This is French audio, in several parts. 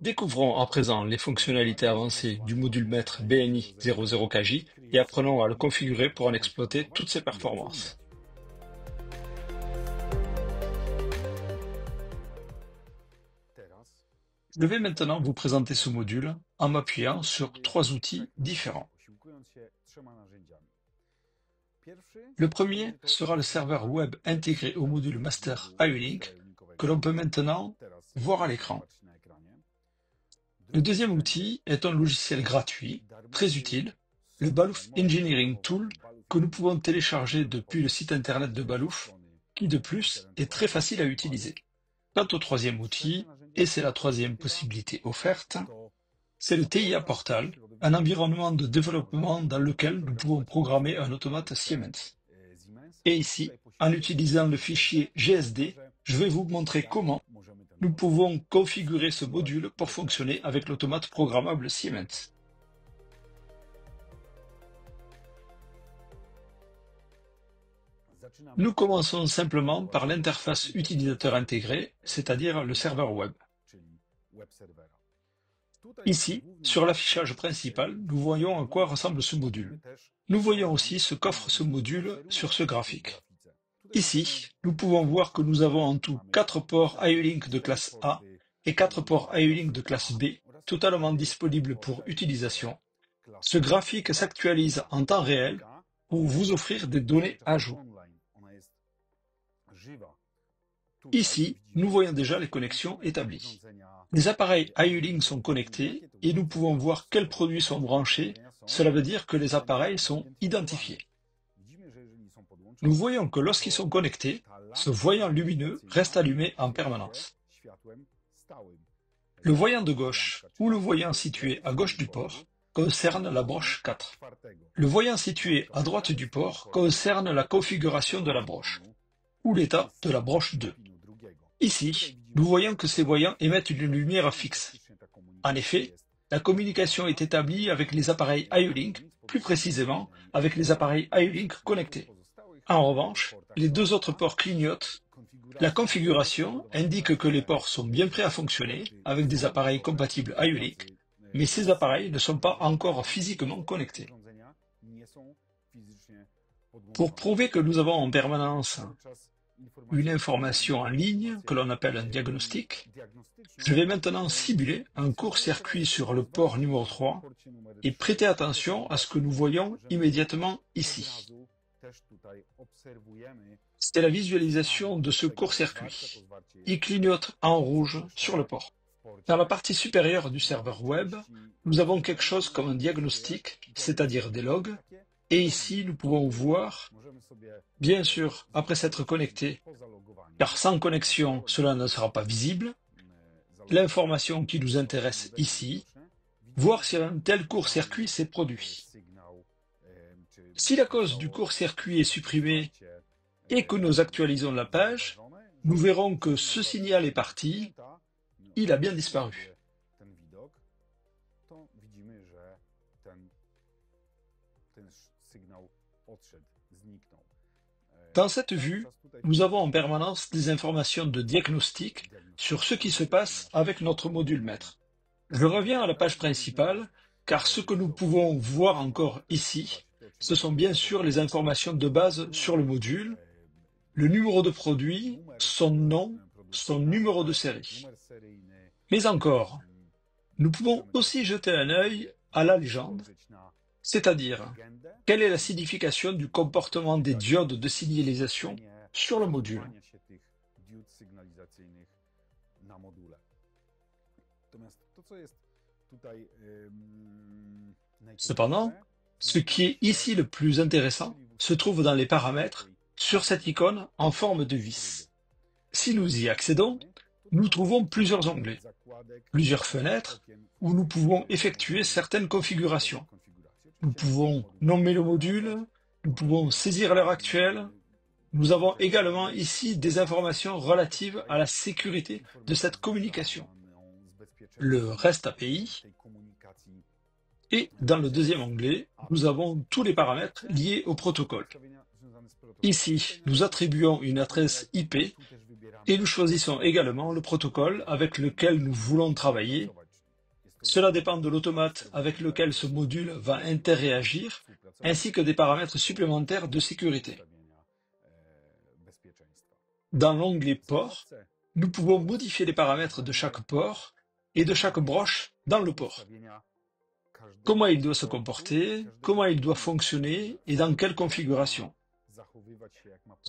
Découvrons à présent les fonctionnalités avancées du module maître BNI 00KJ et apprenons à le configurer pour en exploiter toutes ses performances. Je vais maintenant vous présenter ce module en m'appuyant sur trois outils différents. Le premier sera le serveur web intégré au module Master IO-Link que l'on peut maintenant voir à l'écran. Le deuxième outil est un logiciel gratuit, très utile, le Balouf Engineering Tool que nous pouvons télécharger depuis le site internet de Balouf, qui de plus est très facile à utiliser. Quant au troisième outil, et c'est la troisième possibilité offerte, c'est le TIA Portal, un environnement de développement dans lequel nous pouvons programmer un automate Siemens. Et ici, en utilisant le fichier GSD, je vais vous montrer comment nous pouvons configurer ce module pour fonctionner avec l'automate programmable Siemens. Nous commençons simplement par l'interface utilisateur intégrée, c'est-à-dire le serveur web. Ici, sur l'affichage principal, nous voyons à quoi ressemble ce module. Nous voyons aussi ce qu'offre ce module sur ce graphique. Ici, nous pouvons voir que nous avons en tout 4 ports IO-Link de classe A et 4 ports IO-Link de classe B, totalement disponibles pour utilisation. Ce graphique s'actualise en temps réel pour vous offrir des données à jour. Ici, nous voyons déjà les connexions établies. Les appareils IO-Link sont connectés et nous pouvons voir quels produits sont branchés. Cela veut dire que les appareils sont identifiés. Nous voyons que lorsqu'ils sont connectés, ce voyant lumineux reste allumé en permanence. Le voyant de gauche ou le voyant situé à gauche du port concerne la broche 4. Le voyant situé à droite du port concerne la configuration de la broche ou l'état de la broche 2. Ici, nous voyons que ces voyants émettent une lumière fixe. En effet, la communication est établie avec les appareils IO-Link, plus précisément avec les appareils IO-Link connectés. En revanche, les deux autres ports clignotent. La configuration indique que les ports sont bien prêts à fonctionner avec des appareils compatibles IO-Link, mais ces appareils ne sont pas encore physiquement connectés. Pour prouver que nous avons en permanence une information en ligne que l'on appelle un diagnostic, je vais maintenant simuler un court-circuit sur le port numéro 3 et prêter attention à ce que nous voyons immédiatement ici. C'est la visualisation de ce court-circuit. Il clignote en rouge sur le port. Dans la partie supérieure du serveur web, nous avons quelque chose comme un diagnostic, c'est-à-dire des logs, et ici nous pouvons voir, bien sûr, après s'être connecté, car sans connexion, cela ne sera pas visible, l'information qui nous intéresse ici, voir si un tel court-circuit s'est produit. Si la cause du court-circuit est supprimée et que nous actualisons la page, nous verrons que ce signal est parti, il a bien disparu. Dans cette vue, nous avons en permanence des informations de diagnostic sur ce qui se passe avec notre module maître. Je reviens à la page principale, car ce que nous pouvons voir encore ici, ce sont bien sûr les informations de base sur le module, le numéro de produit, son nom, son numéro de série. Mais encore, nous pouvons aussi jeter un œil à la légende, c'est-à-dire quelle est la signification du comportement des diodes de signalisation sur le module. Cependant, ce qui est ici le plus intéressant se trouve dans les paramètres sur cette icône en forme de vis. Si nous y accédons, nous trouvons plusieurs onglets, plusieurs fenêtres où nous pouvons effectuer certaines configurations. Nous pouvons nommer le module, nous pouvons saisir l'heure actuelle. Nous avons également ici des informations relatives à la sécurité de cette communication, le REST API, et dans le deuxième onglet, nous avons tous les paramètres liés au protocole. Ici, nous attribuons une adresse IP et nous choisissons également le protocole avec lequel nous voulons travailler, Cela dépend de l'automate avec lequel ce module va interréagir, ainsi que des paramètres supplémentaires de sécurité. Dans l'onglet Port, nous pouvons modifier les paramètres de chaque port et de chaque broche dans le port. Comment il doit se comporter, comment il doit fonctionner et dans quelle configuration.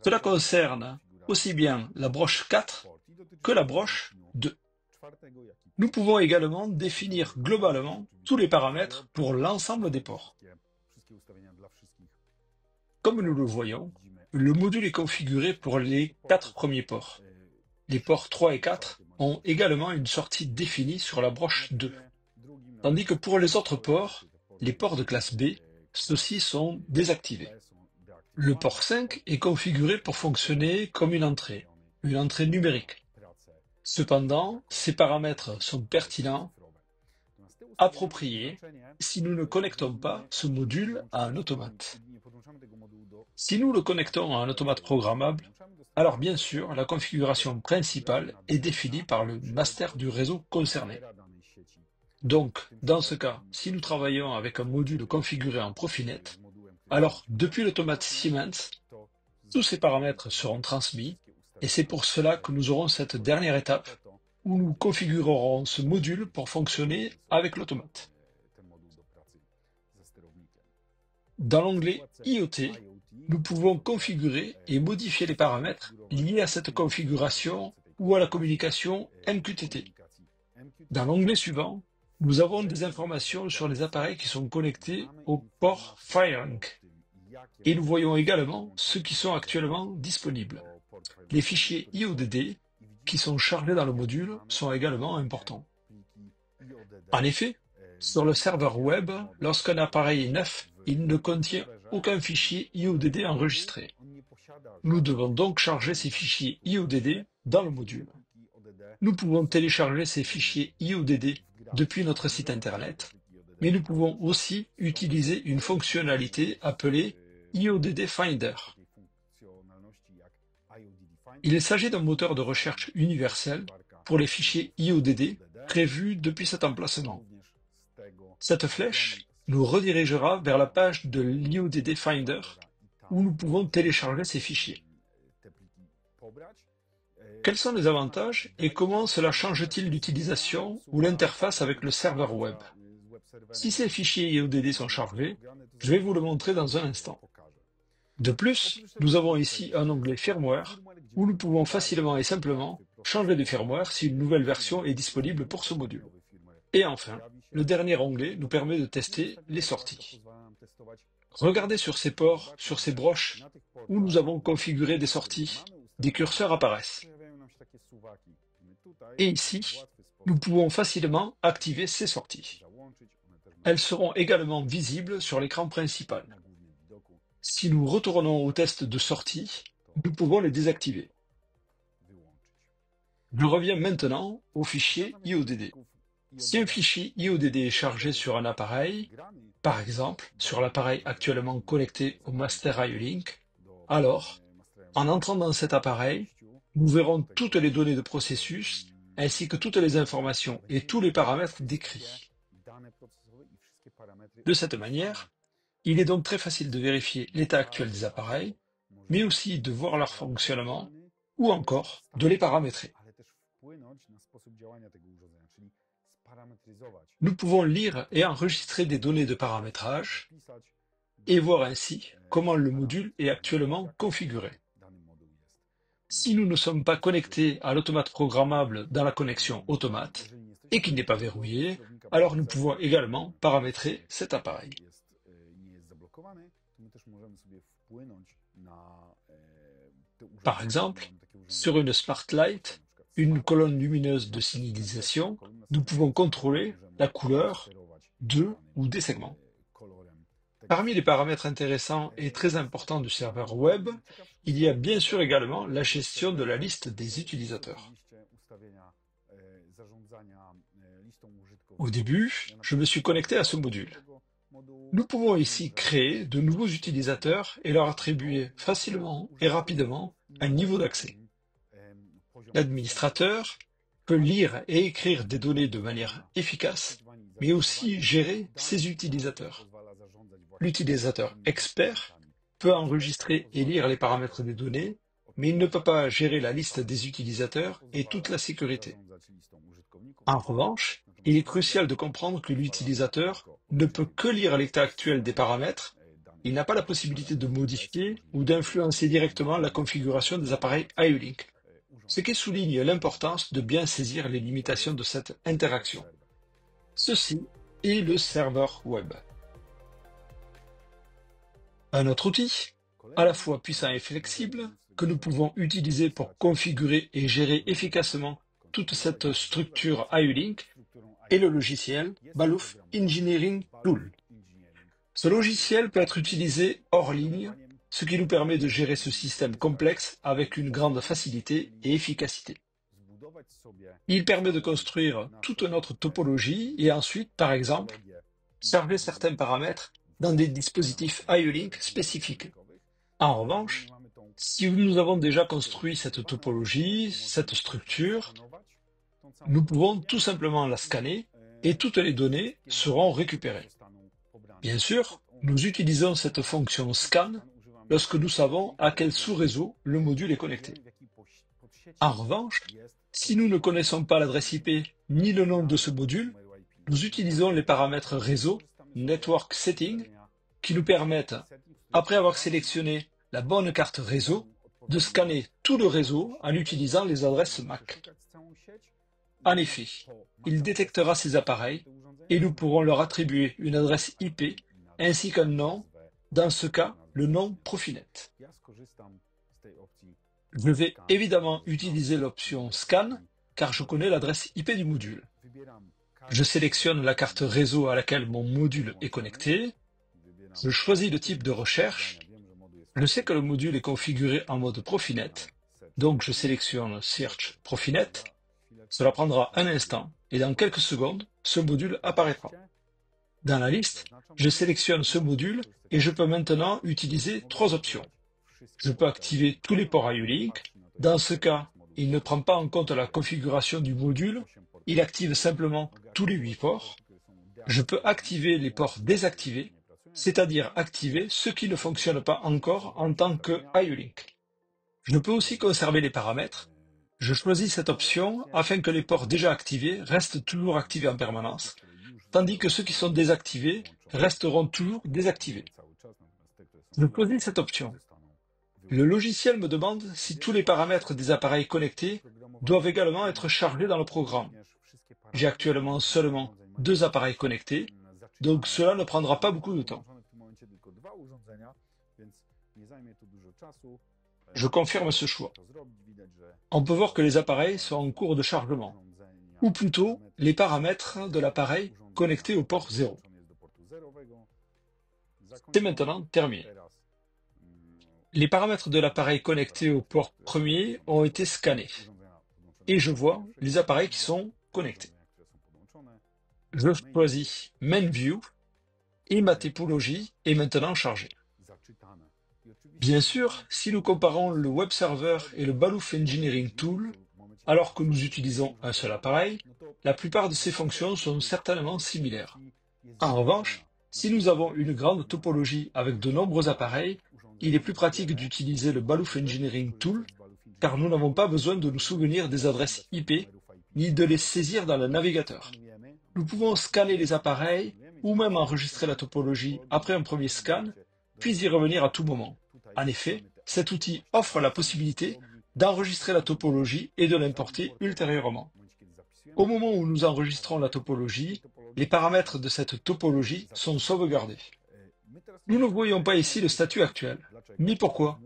Cela concerne aussi bien la broche 4 que la broche 2. Nous pouvons également définir globalement tous les paramètres pour l'ensemble des ports. Comme nous le voyons, le module est configuré pour les 4 premiers ports. Les ports 3 et 4 ont également une sortie définie sur la broche 2. Tandis que pour les autres ports, les ports de classe B, ceux-ci sont désactivés. Le port 5 est configuré pour fonctionner comme une entrée numérique. Cependant, ces paramètres sont pertinents, appropriés, si nous ne connectons pas ce module à un automate. Si nous le connectons à un automate programmable, alors bien sûr, la configuration principale est définie par le master du réseau concerné. Donc, dans ce cas, si nous travaillons avec un module configuré en Profinet, alors depuis l'automate Siemens, tous ces paramètres seront transmis, et c'est pour cela que nous aurons cette dernière étape où nous configurerons ce module pour fonctionner avec l'automate. Dans l'onglet IoT, nous pouvons configurer et modifier les paramètres liés à cette configuration ou à la communication MQTT. Dans l'onglet suivant, nous avons des informations sur les appareils qui sont connectés au port FireLink. Et nous voyons également ceux qui sont actuellement disponibles. Les fichiers IODD qui sont chargés dans le module sont également importants. En effet, sur le serveur web, lorsqu'un appareil est neuf, il ne contient aucun fichier IODD enregistré. Nous devons donc charger ces fichiers IODD dans le module. Nous pouvons télécharger ces fichiers IODD depuis notre site internet, mais nous pouvons aussi utiliser une fonctionnalité appelée IODD Finder. Il s'agit d'un moteur de recherche universel pour les fichiers IODD prévu depuis cet emplacement. Cette flèche nous redirigera vers la page de l'IODD Finder où nous pouvons télécharger ces fichiers. Quels sont les avantages et comment cela change-t-il l'utilisation ou l'interface avec le serveur web? Si ces fichiers IODD sont chargés, je vais vous le montrer dans un instant. De plus, nous avons ici un onglet Firmware où nous pouvons facilement et simplement changer de firmware si une nouvelle version est disponible pour ce module. Et enfin, le dernier onglet nous permet de tester les sorties. Regardez sur ces ports, sur ces broches où nous avons configuré des sorties, des curseurs apparaissent. Et ici, nous pouvons facilement activer ces sorties. Elles seront également visibles sur l'écran principal. Si nous retournons au test de sortie, nous pouvons les désactiver. Je reviens maintenant au fichier IODD. Si un fichier IODD est chargé sur un appareil, par exemple sur l'appareil actuellement connecté au Master IO-Link, alors, en entrant dans cet appareil, nous verrons toutes les données de processus ainsi que toutes les informations et tous les paramètres décrits. De cette manière, il est donc très facile de vérifier l'état actuel des appareils, mais aussi de voir leur fonctionnement ou encore de les paramétrer. Nous pouvons lire et enregistrer des données de paramétrage et voir ainsi comment le module est actuellement configuré. Si nous ne sommes pas connectés à l'automate programmable dans la connexion automate et qu'il n'est pas verrouillé, alors nous pouvons également paramétrer cet appareil. Par exemple, sur une Smart Light, une colonne lumineuse de signalisation, nous pouvons contrôler la couleur de ou des segments. Parmi les paramètres intéressants et très importants du serveur web, il y a bien sûr également la gestion de la liste des utilisateurs. Au début, je me suis connecté à ce module. Nous pouvons ici créer de nouveaux utilisateurs et leur attribuer facilement et rapidement un niveau d'accès. L'administrateur peut lire et écrire des données de manière efficace mais aussi gérer ses utilisateurs. L'utilisateur expert peut enregistrer et lire les paramètres des données, mais il ne peut pas gérer la liste des utilisateurs et toute la sécurité. En revanche, il est crucial de comprendre que l'utilisateur ne peut que lire l'état actuel des paramètres. Il n'a pas la possibilité de modifier ou d'influencer directement la configuration des appareils IO-Link, ce qui souligne l'importance de bien saisir les limitations de cette interaction. Ceci est le serveur web. Un autre outil, à la fois puissant et flexible, que nous pouvons utiliser pour configurer et gérer efficacement toute cette structure IO-Link, est le logiciel Balouf Engineering Tool. Ce logiciel peut être utilisé hors ligne, ce qui nous permet de gérer ce système complexe avec une grande facilité et efficacité. Il permet de construire toute notre topologie et ensuite, par exemple, charger certains paramètres dans des dispositifs IO-Link spécifiques. En revanche, si nous avons déjà construit cette topologie, cette structure, nous pouvons tout simplement la scanner et toutes les données seront récupérées. Bien sûr, nous utilisons cette fonction scan lorsque nous savons à quel sous-réseau le module est connecté. En revanche, si nous ne connaissons pas l'adresse IP ni le nom de ce module, nous utilisons les paramètres réseau, Network Setting, qui nous permettent, après avoir sélectionné la bonne carte réseau, de scanner tout le réseau en utilisant les adresses MAC. En effet, il détectera ces appareils et nous pourrons leur attribuer une adresse IP ainsi qu'un nom, dans ce cas, le nom Profinet. Je vais évidemment utiliser l'option Scan car je connais l'adresse IP du module. Je sélectionne la carte réseau à laquelle mon module est connecté. Je choisis le type de recherche. Je sais que le module est configuré en mode Profinet, donc je sélectionne Search Profinet. Cela prendra un instant et dans quelques secondes, ce module apparaîtra. Dans la liste, je sélectionne ce module et je peux maintenant utiliser trois options. Je peux activer tous les ports IO-Link. Dans ce cas, il ne prend pas en compte la configuration du module, il active simplement tous les 8 ports. Je peux activer les ports désactivés, c'est-à-dire activer ceux qui ne fonctionnent pas encore en tant que IO-Link. Je peux aussi conserver les paramètres. Je choisis cette option afin que les ports déjà activés restent toujours activés en permanence, tandis que ceux qui sont désactivés resteront toujours désactivés. Je choisis cette option. Le logiciel me demande si tous les paramètres des appareils connectés doivent également être chargés dans le programme. J'ai actuellement seulement 2 appareils connectés, donc cela ne prendra pas beaucoup de temps. Je confirme ce choix. On peut voir que les appareils sont en cours de chargement, ou plutôt les paramètres de l'appareil connecté au port 0. C'est maintenant terminé. Les paramètres de l'appareil connecté au port premier ont été scannés, et je vois les appareils qui sont connectés. Je choisis Main View, et ma topologie est maintenant chargée. Bien sûr, si nous comparons le web server et le Balouf Engineering Tool, alors que nous utilisons un seul appareil, la plupart de ces fonctions sont certainement similaires. En revanche, si nous avons une grande topologie avec de nombreux appareils, il est plus pratique d'utiliser le Balouf Engineering Tool, car nous n'avons pas besoin de nous souvenir des adresses IP, ni de les saisir dans le navigateur. Nous pouvons scanner les appareils, ou même enregistrer la topologie après un premier scan, puis y revenir à tout moment. En effet, cet outil offre la possibilité d'enregistrer la topologie et de l'importer ultérieurement. Au moment où nous enregistrons la topologie, les paramètres de cette topologie sont sauvegardés. Nous ne voyons pas ici le statut actuel. Mais pourquoi?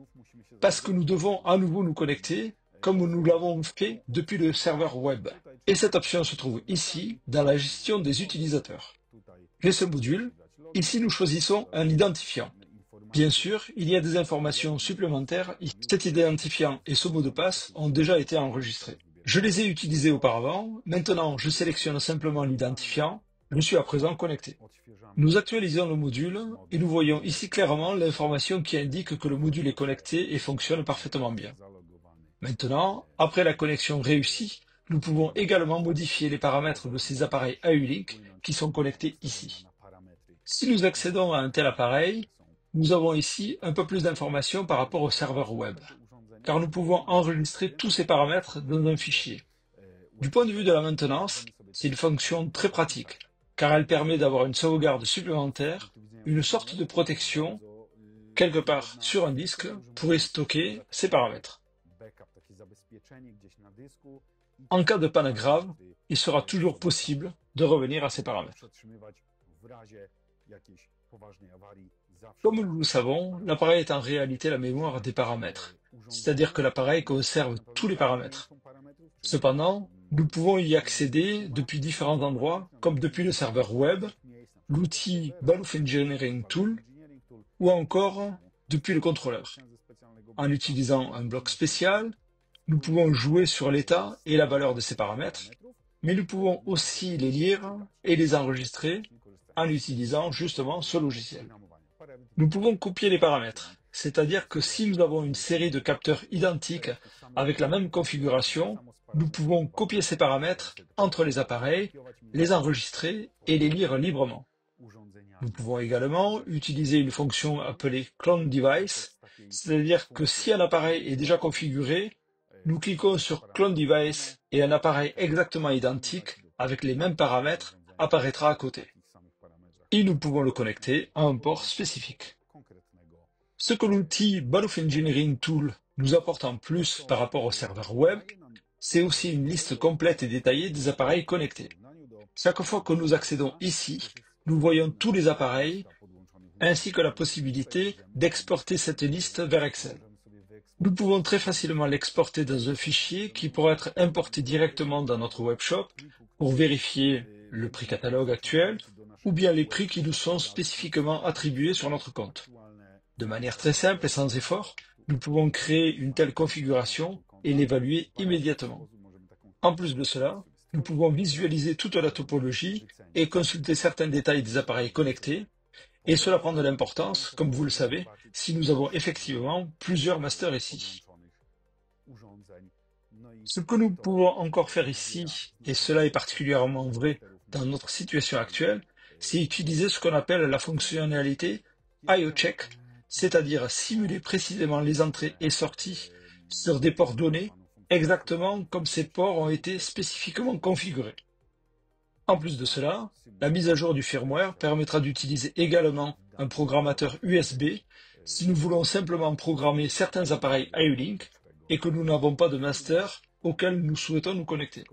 Parce que nous devons à nouveau nous connecter, comme nous l'avons fait depuis le serveur web. Et cette option se trouve ici, dans la gestion des utilisateurs. J'ai ce module. Ici, nous choisissons un identifiant. Bien sûr, il y a des informations supplémentaires. Cet identifiant et ce mot de passe ont déjà été enregistrés. Je les ai utilisés auparavant. Maintenant, je sélectionne simplement l'identifiant. Je suis à présent connecté. Nous actualisons le module et nous voyons ici clairement l'information qui indique que le module est connecté et fonctionne parfaitement bien. Maintenant, après la connexion réussie, nous pouvons également modifier les paramètres de ces appareils AU-Link qui sont connectés ici. Si nous accédons à un tel appareil, nous avons ici un peu plus d'informations par rapport au serveur web, car nous pouvons enregistrer tous ces paramètres dans un fichier. Du point de vue de la maintenance, c'est une fonction très pratique, car elle permet d'avoir une sauvegarde supplémentaire, une sorte de protection, quelque part sur un disque, pour y stocker ces paramètres. En cas de panne grave, il sera toujours possible de revenir à ces paramètres. Comme nous le savons, l'appareil est en réalité la mémoire des paramètres, c'est-à-dire que l'appareil conserve tous les paramètres. Cependant, nous pouvons y accéder depuis différents endroits, comme depuis le serveur web, l'outil Balouf Engineering Tool, ou encore depuis le contrôleur. En utilisant un bloc spécial, nous pouvons jouer sur l'état et la valeur de ces paramètres, mais nous pouvons aussi les lire et les enregistrer en utilisant justement ce logiciel. Nous pouvons copier les paramètres, c'est-à-dire que si nous avons une série de capteurs identiques avec la même configuration, nous pouvons copier ces paramètres entre les appareils, les enregistrer et les lire librement. Nous pouvons également utiliser une fonction appelée Clone Device, c'est-à-dire que si un appareil est déjà configuré, nous cliquons sur Clone Device et un appareil exactement identique avec les mêmes paramètres apparaîtra à côté. Et nous pouvons le connecter à un port spécifique. Ce que l'outil Balouf Engineering Tool nous apporte en plus par rapport au serveur web, c'est aussi une liste complète et détaillée des appareils connectés. Chaque fois que nous accédons ici, nous voyons tous les appareils, ainsi que la possibilité d'exporter cette liste vers Excel. Nous pouvons très facilement l'exporter dans un fichier qui pourra être importé directement dans notre webshop pour vérifier le prix catalogue actuel ou bien les prix qui nous sont spécifiquement attribués sur notre compte. De manière très simple et sans effort, nous pouvons créer une telle configuration et l'évaluer immédiatement. En plus de cela, nous pouvons visualiser toute la topologie et consulter certains détails des appareils connectés, et cela prend de l'importance, comme vous le savez, si nous avons effectivement plusieurs masters ici. Ce que nous pouvons encore faire ici, et cela est particulièrement vrai dans notre situation actuelle, c'est utiliser ce qu'on appelle la fonctionnalité IO-Check, c'est-à-dire simuler précisément les entrées et sorties sur des ports donnés, exactement comme ces ports ont été spécifiquement configurés. En plus de cela, la mise à jour du firmware permettra d'utiliser également un programmateur USB si nous voulons simplement programmer certains appareils IO-Link et que nous n'avons pas de master auquel nous souhaitons nous connecter.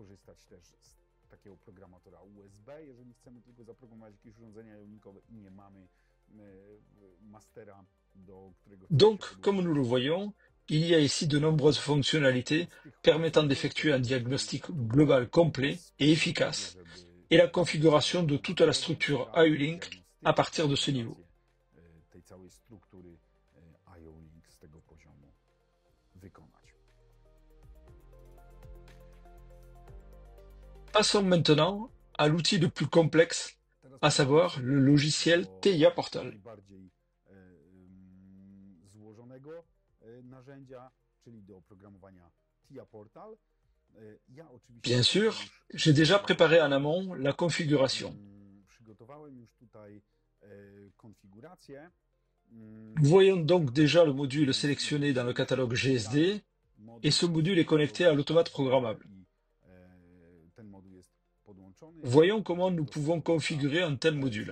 Donc, comme nous le voyons, il y a ici de nombreuses fonctionnalités permettant d'effectuer un diagnostic global complet et efficace et la configuration de toute la structure IO-Link à partir de ce niveau. Passons maintenant à l'outil le plus complexe, à savoir le logiciel TIA Portal. Bien sûr, j'ai déjà préparé en amont la configuration. Nous voyons donc déjà le module sélectionné dans le catalogue GSD et ce module est connecté à l'automate programmable. Voyons comment nous pouvons configurer un tel module.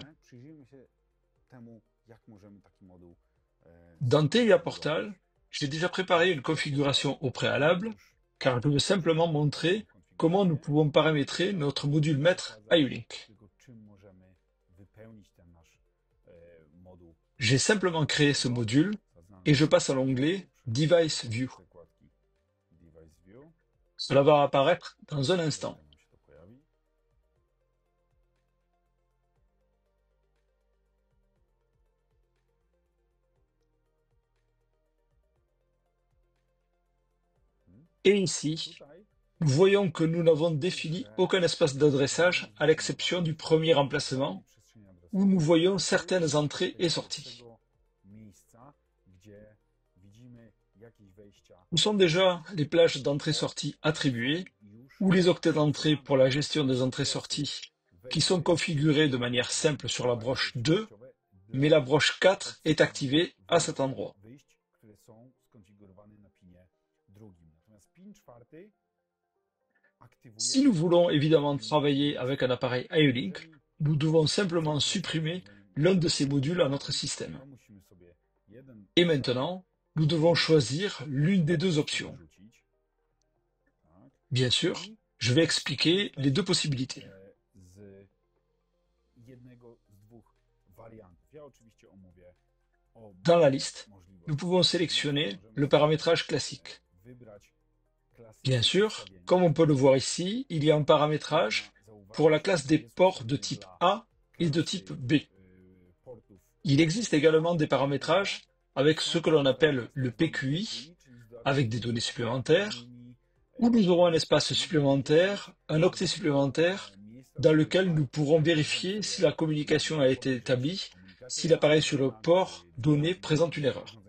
Dans TIA Portal, j'ai déjà préparé une configuration au préalable car je veux simplement montrer comment nous pouvons paramétrer notre module maître IO-Link. J'ai simplement créé ce module et je passe à l'onglet Device View. Cela va apparaître dans un instant. Et ici, nous voyons que nous n'avons défini aucun espace d'adressage à l'exception du premier emplacement où nous voyons certaines entrées et sorties. Où sont déjà les plages d'entrée-sortie attribuées, ou les octets d'entrée pour la gestion des entrées-sorties qui sont configurés de manière simple sur la broche 2, mais la broche 4 est activée à cet endroit. Si nous voulons évidemment travailler avec un appareil IO-Link, nous devons simplement supprimer l'un de ces modules à notre système. Et maintenant, nous devons choisir l'une des deux options. Bien sûr, je vais expliquer les deux possibilités. Dans la liste, nous pouvons sélectionner le paramétrage classique. Bien sûr, comme on peut le voir ici, il y a un paramétrage pour la classe des ports de type A et de type B. Il existe également des paramétrages avec ce que l'on appelle le PQI, avec des données supplémentaires, où nous aurons un espace supplémentaire, un octet supplémentaire, dans lequel nous pourrons vérifier si la communication a été établie, si l'appareil sur le port donné présente une erreur.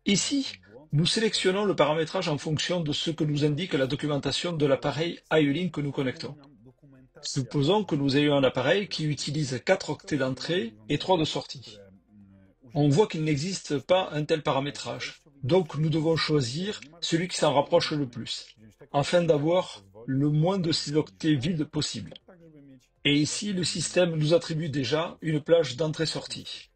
Ici, nous sélectionnons le paramétrage en fonction de ce que nous indique la documentation de l'appareil IO-Link que nous connectons. Supposons que nous ayons un appareil qui utilise 4 octets d'entrée et 3 de sortie. On voit qu'il n'existe pas un tel paramétrage, donc nous devons choisir celui qui s'en rapproche le plus, afin d'avoir le moins de ces octets vides possible. Et ici, le système nous attribue déjà une plage d'entrée-sortie.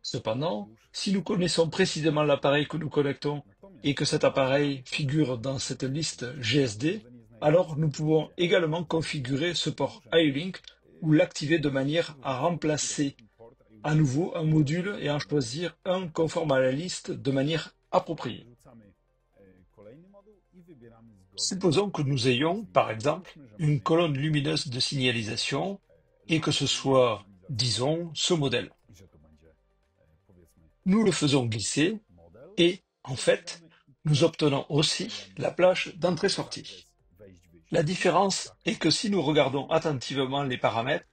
Cependant, si nous connaissons précisément l'appareil que nous connectons et que cet appareil figure dans cette liste GSD, alors nous pouvons également configurer ce port IO-Link ou l'activer de manière à remplacer à nouveau un module et en choisir un conforme à la liste de manière appropriée. Supposons que nous ayons, par exemple, une colonne lumineuse de signalisation et que ce soit, disons, ce modèle. Nous le faisons glisser et, en fait, nous obtenons aussi la plage d'entrée-sortie. La différence est que si nous regardons attentivement les paramètres,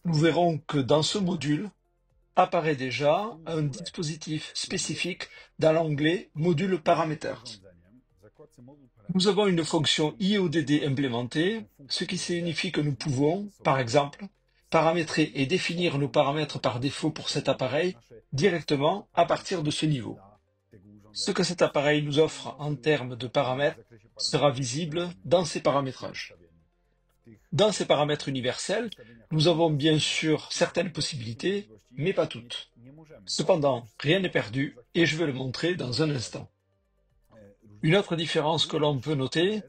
nous verrons que dans ce module apparaît déjà un dispositif spécifique dans l'onglet Module Parameters. Nous avons une fonction IODD implémentée, ce qui signifie que nous pouvons, par exemple, paramétrer et définir nos paramètres par défaut pour cet appareil directement à partir de ce niveau. Ce que cet appareil nous offre en termes de paramètres sera visible dans ces paramétrages. Dans ces paramètres universels, nous avons bien sûr certaines possibilités, mais pas toutes. Cependant, rien n'est perdu et je vais le montrer dans un instant. Une autre différence que l'on peut noter,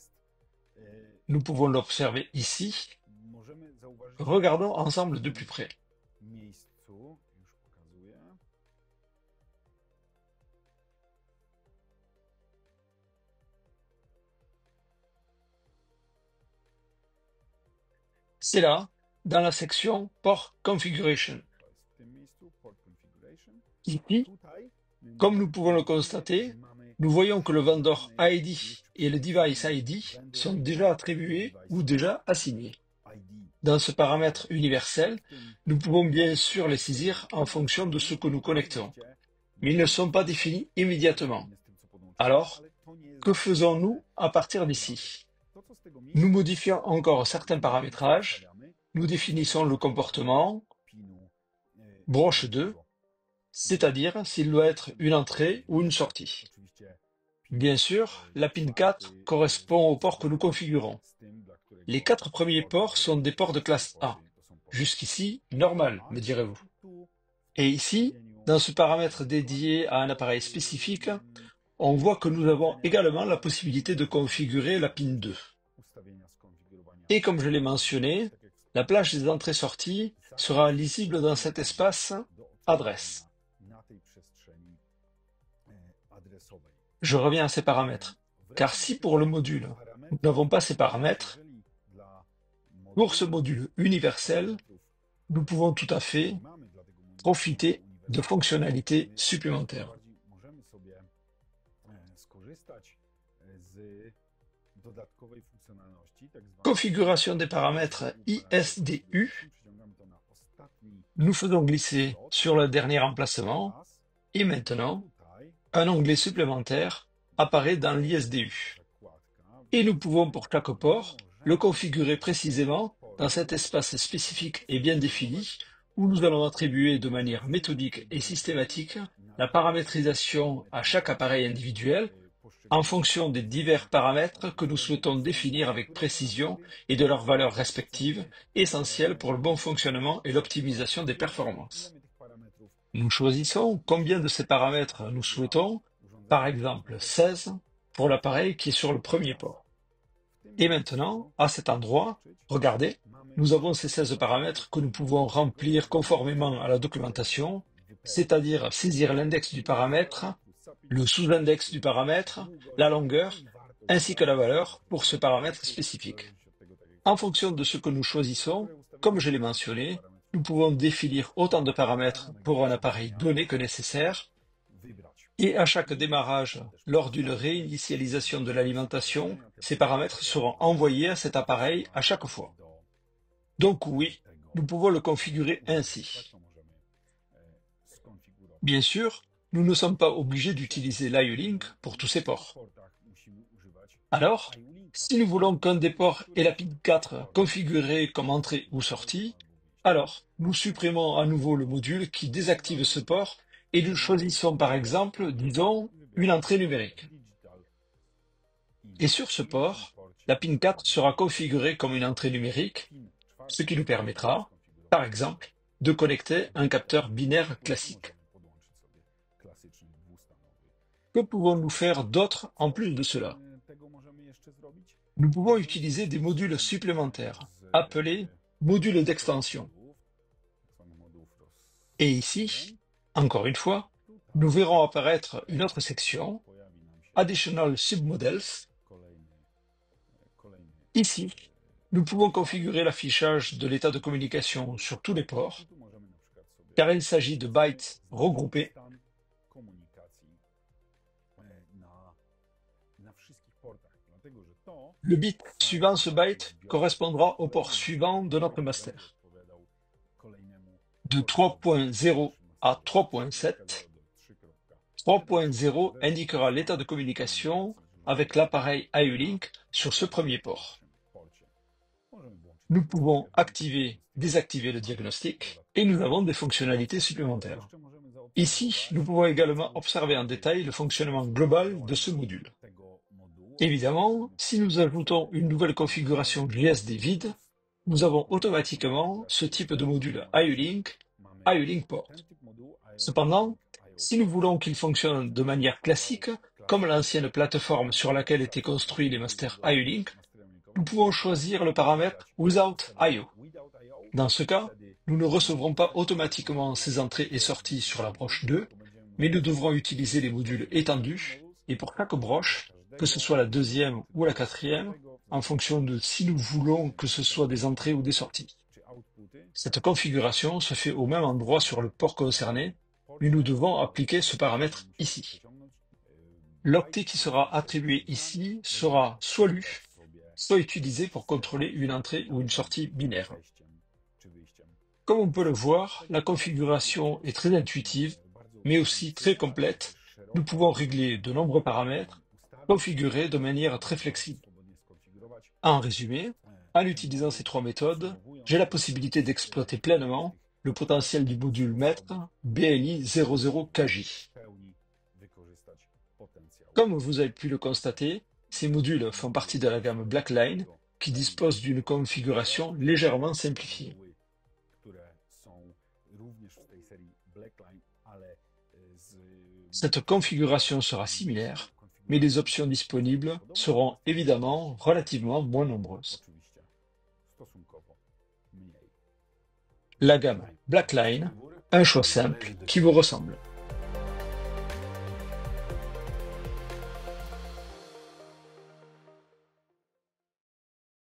nous pouvons l'observer ici. Regardons ensemble de plus près. C'est là, dans la section Port Configuration. Ici, comme nous pouvons le constater, nous voyons que le vendor ID et le device ID sont déjà attribués ou déjà assignés. Dans ce paramètre universel, nous pouvons bien sûr les saisir en fonction de ce que nous connectons, mais ils ne sont pas définis immédiatement. Alors, que faisons-nous à partir d'ici? Nous modifions encore certains paramétrages, nous définissons le comportement, broche 2, c'est-à-dire s'il doit être une entrée ou une sortie. Bien sûr, la pin 4 correspond au port que nous configurons. Les 4 premiers ports sont des ports de classe A. Jusqu'ici, normal, me direz-vous. Et ici, dans ce paramètre dédié à un appareil spécifique, on voit que nous avons également la possibilité de configurer la pin 2. Et comme je l'ai mentionné, la plage des entrées-sorties sera lisible dans cet espace adresse. Je reviens à ces paramètres, car si pour le module, nous n'avons pas ces paramètres, pour ce module universel, nous pouvons tout à fait profiter de fonctionnalités supplémentaires. Configuration des paramètres ISDU. Nous faisons glisser sur le dernier emplacement et maintenant, un onglet supplémentaire apparaît dans l'ISDU. Et nous pouvons pour chaque port le configurer précisément dans cet espace spécifique et bien défini où nous allons attribuer de manière méthodique et systématique la paramétrisation à chaque appareil individuel en fonction des divers paramètres que nous souhaitons définir avec précision et de leurs valeurs respectives, essentielles pour le bon fonctionnement et l'optimisation des performances. Nous choisissons combien de ces paramètres nous souhaitons, par exemple 16 pour l'appareil qui est sur le premier port. Et maintenant, à cet endroit, regardez, nous avons ces 16 paramètres que nous pouvons remplir conformément à la documentation, c'est-à-dire saisir l'index du paramètre, le sous-index du paramètre, la longueur, ainsi que la valeur pour ce paramètre spécifique. En fonction de ce que nous choisissons, comme je l'ai mentionné, nous pouvons définir autant de paramètres pour un appareil donné que nécessaire, et à chaque démarrage, lors d'une réinitialisation de l'alimentation, ces paramètres seront envoyés à cet appareil à chaque fois. Donc oui, nous pouvons le configurer ainsi. Bien sûr, nous ne sommes pas obligés d'utiliser l'IO-Link pour tous ces ports. Alors, si nous voulons qu'un des ports ait la pin 4 configurée comme entrée ou sortie, alors nous supprimons à nouveau le module qui désactive ce port et nous choisissons par exemple, disons, une entrée numérique. Et sur ce port, la pin 4 sera configurée comme une entrée numérique, ce qui nous permettra, par exemple, de connecter un capteur binaire classique. Que pouvons-nous faire d'autre en plus de cela? Nous pouvons utiliser des modules supplémentaires, appelés modules d'extension. Et ici, encore une fois, nous verrons apparaître une autre section, Additional Submodels. Ici, nous pouvons configurer l'affichage de l'état de communication sur tous les ports, car il s'agit de bytes regroupés. Le bit suivant ce byte correspondra au port suivant de notre master. De 3.0 à 3.7, 3.0 indiquera l'état de communication avec l'appareil IO-Link sur ce premier port. Nous pouvons activer, désactiver le diagnostic et nous avons des fonctionnalités supplémentaires. Ici, nous pouvons également observer en détail le fonctionnement global de ce module. Évidemment, si nous ajoutons une nouvelle configuration JSD vide, nous avons automatiquement ce type de module IO-Link, IO-Link Port. Cependant, si nous voulons qu'il fonctionne de manière classique, comme l'ancienne plateforme sur laquelle étaient construits les masters IO-Link, nous pouvons choisir le paramètre Without IO. Dans ce cas, nous ne recevrons pas automatiquement ces entrées et sorties sur la broche 2, mais nous devrons utiliser les modules étendus, et pour chaque broche, que ce soit la deuxième ou la quatrième, en fonction de si nous voulons que ce soit des entrées ou des sorties. Cette configuration se fait au même endroit sur le port concerné, mais nous devons appliquer ce paramètre ici. L'octet qui sera attribué ici sera soit lu, soit utilisé pour contrôler une entrée ou une sortie binaire. Comme on peut le voir, la configuration est très intuitive, mais aussi très complète. Nous pouvons régler de nombreux paramètres, configurés de manière très flexible. En résumé, en utilisant ces trois méthodes, j'ai la possibilité d'exploiter pleinement le potentiel du module maître BLI00KJ. Comme vous avez pu le constater, ces modules font partie de la gamme Blackline qui dispose d'une configuration légèrement simplifiée. Cette configuration sera similaire, mais les options disponibles seront évidemment relativement moins nombreuses. La gamme Blackline, un choix simple qui vous ressemble.